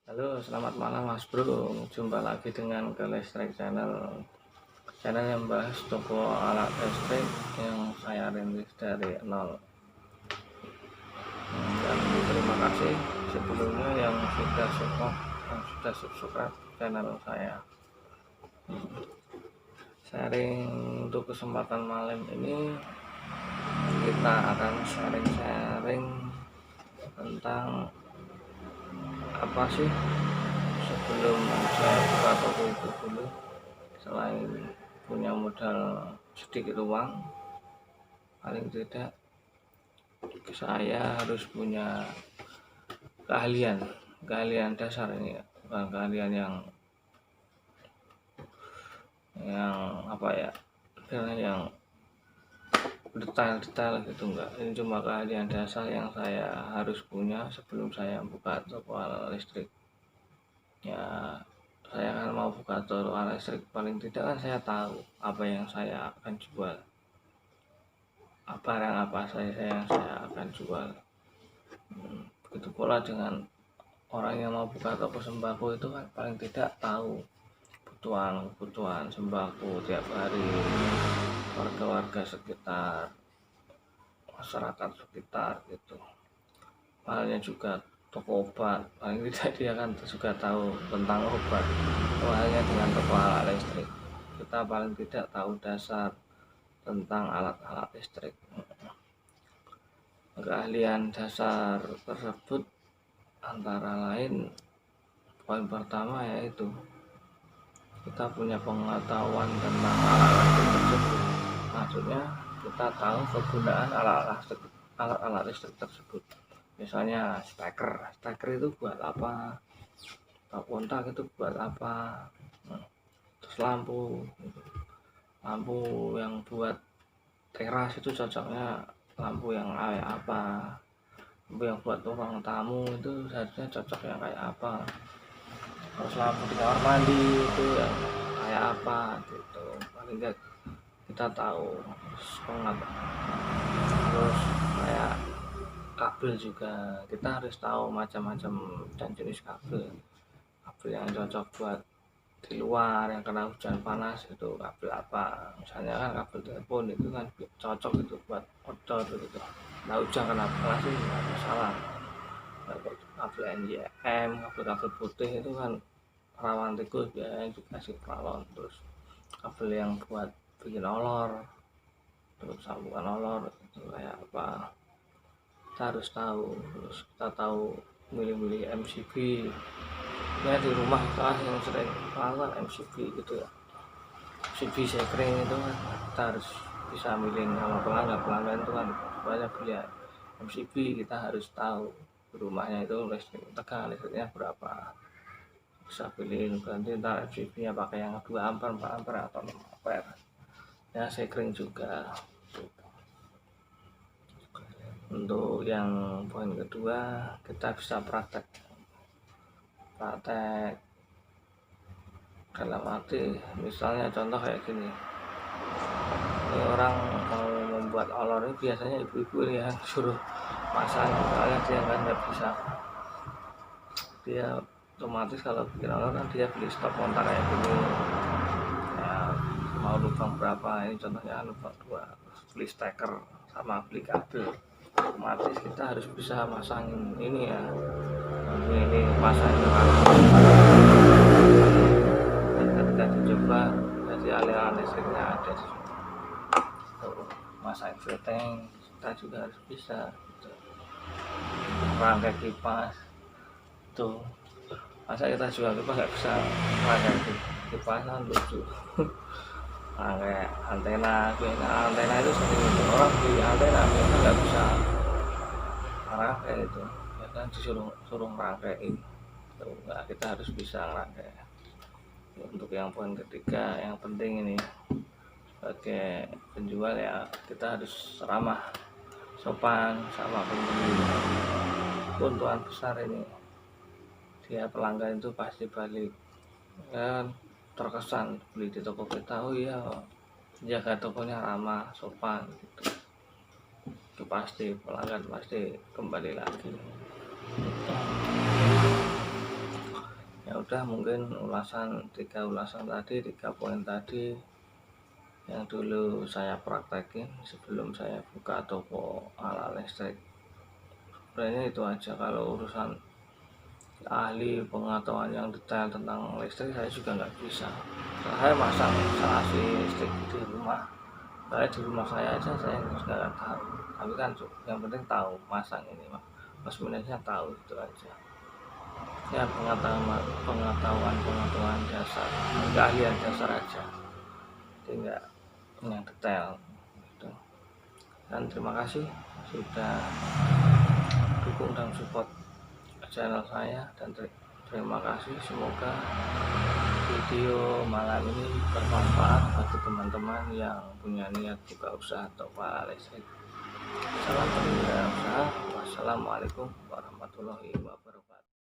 Halo, selamat malam Mas Bro. Jumpa lagi dengan Listrik channel yang bahas toko alat listrik yang saya rintis dari nol. Dan terima kasih sebelumnya yang sudah subscribe channel saya. Sharing untuk kesempatan malam ini, kita akan sharing tentang apa sih sebelum saya buka toko itu dulu. Selain punya modal sedikit uang, paling tidak saya harus punya keahlian dasar ini ya. Bukan keahlian yang apa ya, yang detail gitu, enggak. Ini cuma keahlian dasar yang saya harus punya sebelum saya buka toko alat listrik ya. Saya kan mau buka toko alat listrik, paling tidak kan saya tahu apa yang saya akan jual, barang apa saya yang saya akan jual. Begitu pula dengan orang yang mau buka toko sembako itu kan paling tidak tahu kebutuhan sembako tiap hari warga-warga sekitar, masyarakat sekitar gitu. Halnya juga toko obat, paling tidak dia kan juga tahu tentang obat. Halnya dengan toko alat listrik, kita paling tidak tahu dasar tentang alat-alat listrik. Keahlian dasar tersebut antara lain, poin pertama yaitu kita punya pengetahuan tentang alat listrik tersebut. Maksudnya kita tahu kegunaan alat listrik tersebut. Misalnya steker itu buat apa, kontak itu buat apa, terus lampu yang buat teras itu cocoknya lampu yang kayak apa, lampu yang buat ruang tamu itu seharusnya cocok yang kayak apa, terus lampu di kamar mandi itu yang kayak apa gitu. Paling enggak kita tahu. Terus kayak kabel juga kita harus tahu macam-macam dan jenis kabel yang cocok buat di luar yang kena hujan panas itu kabel apa. Misalnya kan kabel telepon itu kan cocok itu buat outdoor gitu. Nah hujan kena panas itu nggak masalah. Kabel NYM, kabel putih itu kan rawan tikus, biasanya dikasih paralon. Terus kabel yang buat bikin olor, terus sambungan olor itu kayak apa, kita harus tahu. Terus kita tahu milih-milih MCB ya, di rumah kita yang sering melakukan MCB gitu ya. MCB sekring itu kan kita harus bisa milih sama pelanggan itu kan banyak beli MCB. Kita harus tahu di rumahnya itu tegangan listriknya berapa, bisa pilih ganti ntar MCB nya pakai yang 2 ampere, 4 ampere atau 6 ampere ya. Sekring juga. Untuk yang poin kedua, kita bisa praktek dalam arti misalnya contoh kayak gini, ini orang mau membuat olor ini biasanya ibu-ibu ini yang suruh masang, soalnya dia kan nggak bisa, dia otomatis kalau bikin olor kan dia beli stok kontak kayak gini ya, mau lubang berapa, ini contohnya lubang 2, beli steker sama beli kabel. Otomatis kita harus bisa masangin ini ya, ini pasang ketika dicoba jadi aliran listriknya ada masang fitting, kita juga harus bisa gitu. Rangkai kipas tuh, masa kita jual kipas nggak bisa rangkai kipas kan lucu. Rangkai antena itu sering orang beli antena biasa nggak bisa rangkai itu ya kan, disuruh rangkai. Nah, kita harus bisa rangkai. Untuk yang poin ketiga yang penting ini, sebagai penjual ya kita harus ramah, sopan sama pembeli. Keuntungan besar ini, dia pelanggan itu pasti balik dan terkesan beli di toko kita, oh iya jaga tokonya ramah, sopan gitu. Itu pasti pelanggan pasti kembali lagi. udah mungkin tiga ulasan tadi, 3 poin tadi yang dulu saya praktekin sebelum saya buka toko ala listrik. Sebenarnya itu aja. Kalau urusan ahli pengetahuan yang detail tentang listrik saya juga nggak bisa. Saya masang instalasi listrik di rumah, di rumah saya aja saya nggak tahu. Tapi kan yang penting tahu masang ini, mas minusnya tahu, itu aja. Ya pengetahuan dasar, keahlian dasar aja, jadi nggak yang detail gitu. Dan terima kasih sudah dukung dan support channel saya, dan terima kasih. Semoga video malam ini bermanfaat bagi teman-teman yang punya niat buka usaha toko listrik. Salam pengguna usaha. Wassalamualaikum warahmatullahi wabarakatuh.